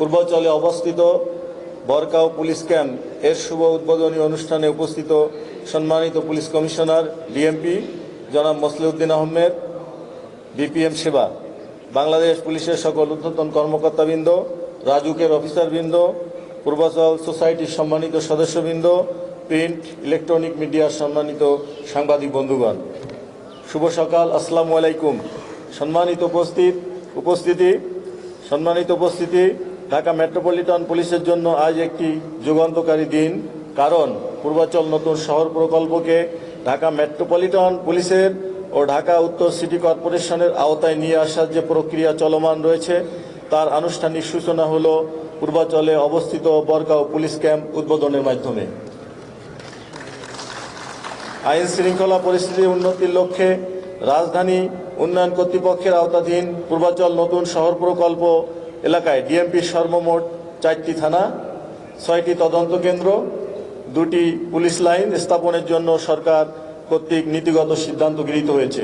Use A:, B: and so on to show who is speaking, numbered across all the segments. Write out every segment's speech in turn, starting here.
A: পূর্বাঞ্চলে অবস্থিত বরকাও police camp এর শুভ উদ্বোধনী অনুষ্ঠানে উপস্থিত সম্মানিত পুলিশ কমিশনার ডিএমপি জনাব মসলিউদ্দিন আহমেদ, বিপিএম সেবা, বাংলাদেশ পুলিশের সকল ঊর্ধ্বতন কর্মকর্তাবৃন্দ, রাজুকের অফিসারবৃন্দ, পূর্বাঞ্চল সোসাইটির সম্মানিত সদস্যবৃন্দ, প্রিন্ট ইলেকট্রনিক মিডিয়ার সম্মানিত সাংবাদিক বন্ধুগণ, শুভ সকাল, আসসালামু আলাইকুম। সম্মানিত উপস্থিতি, ঢাকা মেট্রোপলিটন পুলিশের জন্য আজ একটি যুগান্তকারী দিন। কারণ পূর্বাঞ্চল নতুন শহর প্রকল্পকে ঢাকা মেট্রোপলিটন পুলিশের ও ঢাকা উত্তর সিটি কর্পোরেশনের আওতায় নিয়ে আসার যে প্রক্রিয়া চলমান রয়েছে, তার আনুষ্ঠানিক সূচনা হল পূর্বাঞ্চলে অবস্থিত বরকাও পুলিশ ক্যাম্প উদ্বোধনের মাধ্যমে। আইন শৃঙ্খলা পরিস্থিতির উন্নতির লক্ষ্যে রাজধানী উন্নয়ন কর্তৃপক্ষের আওতাধীন পূর্বাঞ্চল নতুন শহর প্রকল্প এলাকায় ডিএমপির সর্বমোট 4টি থানা, 6টি তদন্ত কেন্দ্র, 2টি পুলিশ লাইন স্থাপনের জন্য সরকার কর্তৃক নীতিগত সিদ্ধান্ত গৃহীত হয়েছে।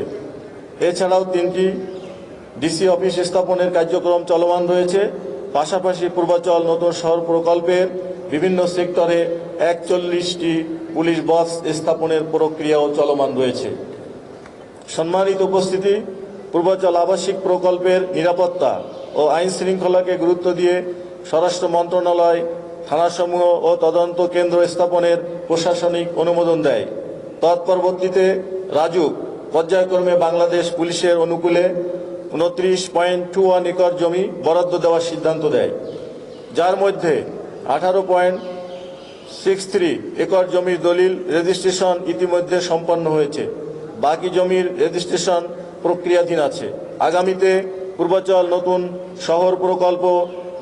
A: এছাড়াও 3টি ডিসি অফিস স্থাপনের কার্যক্রম চলমান রয়েছে। পাশাপাশি পূর্বাঞ্চল নতুন শহর প্রকল্পের বিভিন্ন সেক্টরে 41টি পুলিশ বক্স স্থাপনের প্রক্রিয়াও চলমান রয়েছে। সম্মানিত উপস্থিতি, পূর্বাঞ্চল আবাসিক প্রকল্পের নিরাপত্তা ও আইন শৃঙ্খলাকে গুরুত্ব দিয়ে স্বরাষ্ট্র মন্ত্রণালয় থানাসমূহ ও তদন্ত কেন্দ্র স্থাপনের প্রশাসনিক অনুমোদন দেয়। তৎপরবর্তীতে রাজুক পর্যায়ক্রমে বাংলাদেশ পুলিশের অনুকূলে 29.21 একর জমি বরাদ্দ দেওয়ার সিদ্ধান্ত দেয়, যার মধ্যে 18.63 একর জমির দলিল রেজিস্ট্রেশন ইতিমধ্যে সম্পন্ন হয়েছে। বাকি জমির রেজিস্ট্রেশন প্রক্রিয়াধীন আছে। আগামীতে পূর্বাঞ্চল নতুন শহর প্রকল্প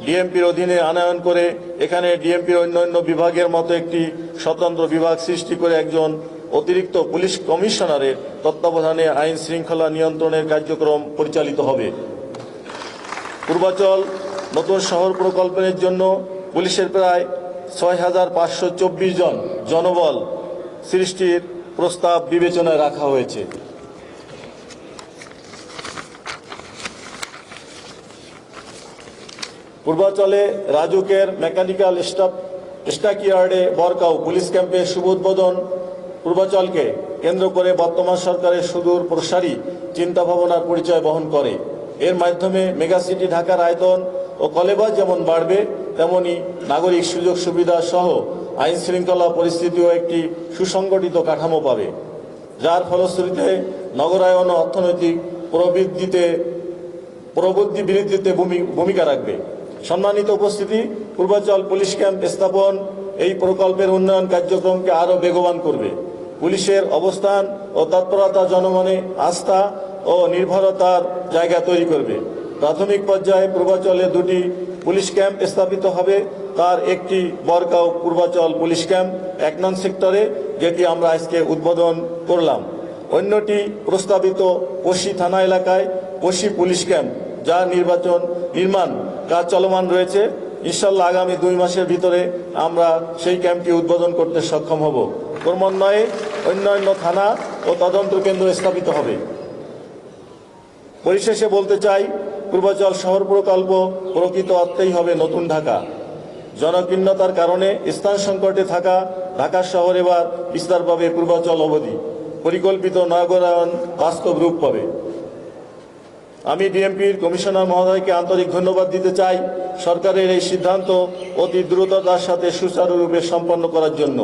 A: ডিএমপির অধীনে আনয়ন করে এখানে ডিএমপির অন্যান্য বিভাগের মতো একটি স্বতন্ত্র বিভাগ সৃষ্টি করে একজন অতিরিক্ত পুলিশ কমিশনারের তত্ত্বাবধানে আইন শৃঙ্খলা নিয়ন্ত্রণের কার্যক্রম পরিচালিত হবে। পূর্বাঞ্চল নতুন শহর প্রকল্পের জন্য পুলিশের প্রায় 6,524 জন জনবল সৃষ্টির প্রস্তাব বিবেচনায় রাখা হয়েছে। পূর্বাঞ্চলে রাজুকের মেকানিক্যাল স্টকইয়ার্ডে বরকাও পুলিশ ক্যাম্পের শুভ উদ্বোধন পূর্বাঞ্চলকে কেন্দ্র করে বর্তমান সরকারের সুদূর প্রসারী চিন্তাভাবনার পরিচয় বহন করে। এর মাধ্যমে মেগাসিটি ঢাকার আয়তন ও কলেবর যেমন বাড়বে, তেমনি নাগরিক সুযোগ সুবিধা সহ আইন শৃঙ্খলা পরিস্থিতিও একটি সুসংগঠিত কাঠামো পাবে, যার ফলশ্রুতিতে নগরায়ন ও অর্থনৈতিক প্রবৃদ্ধি বৃদ্ধিতে ভূমিকা রাখবে। সম্মানিত উপস্থিতি, পূর্বাঞ্চল পুলিশ ক্যাম্প স্থাপন এই প্রকল্পের উন্নয়ন কার্যক্রমকে আরও বেগবান করবে। পুলিশের অবস্থান ও তৎপরতা জনমনে আস্থা ও নির্ভরতার জায়গা তৈরি করবে। প্রাথমিক পর্যায়ে পূর্বাঞ্চলে 2টি পুলিশ ক্যাম্প স্থাপিত হবে। তার একটি বরকাও পূর্বাঞ্চল পুলিশ ক্যাম্প 1 নং সেক্টরে, যেটি আমরা আজকে উদ্বোধন করলাম। অন্যটি প্রস্তাবিত পশি থানা এলাকায় পশি পুলিশ ক্যাম্প, যার নির্মাণ কাজ চলমান রয়েছে। ইনশাল্লাহ আগামী 2 মাসের ভিতরে আমরা সেই ক্যাম্পটি উদ্বোধন করতে সক্ষম হব। ক্রমান্বয়ে অন্যান্য থানা ও তদন্ত কেন্দ্র স্থাপিত হবে। পরিশেষে বলতে চাই, পূর্বাঞ্চল শহর প্রকল্প প্রকৃত অর্থেই হবে নতুন ঢাকা। জনকীর্ণতার কারণে স্থান সংকটে থাকা ঢাকা শহর এবার বিস্তার পাবে পূর্বাঞ্চল অবধি। পরিকল্পিত নগরায়ন বাস্তব রূপ পাবে। আমি ডিএমপির কমিশনার মহোদয়কে আন্তরিক ধন্যবাদ দিতে চাই সরকারের এই সিদ্ধান্ত অতি দ্রুততার সাথে সুচারুরূপে সম্পন্ন করার জন্য।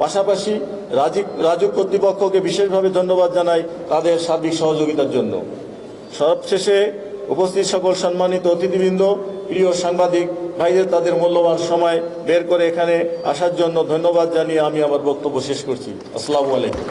A: পাশাপাশি রাজুক কর্তৃপক্ষকে বিশেষভাবে ধন্যবাদ জানাই তাদের সার্বিক সহযোগিতার জন্য। সবশেষে উপস্থিত সকল সম্মানিত অতিথিবৃন্দ, প্রিয় সাংবাদিক ভাইদের তাদের মূল্যবান সময় বের করে এখানে আসার জন্য ধন্যবাদ জানিয়ে আমি আমার বক্তব্য শেষ করছি। আসসালামু আলাইকুম।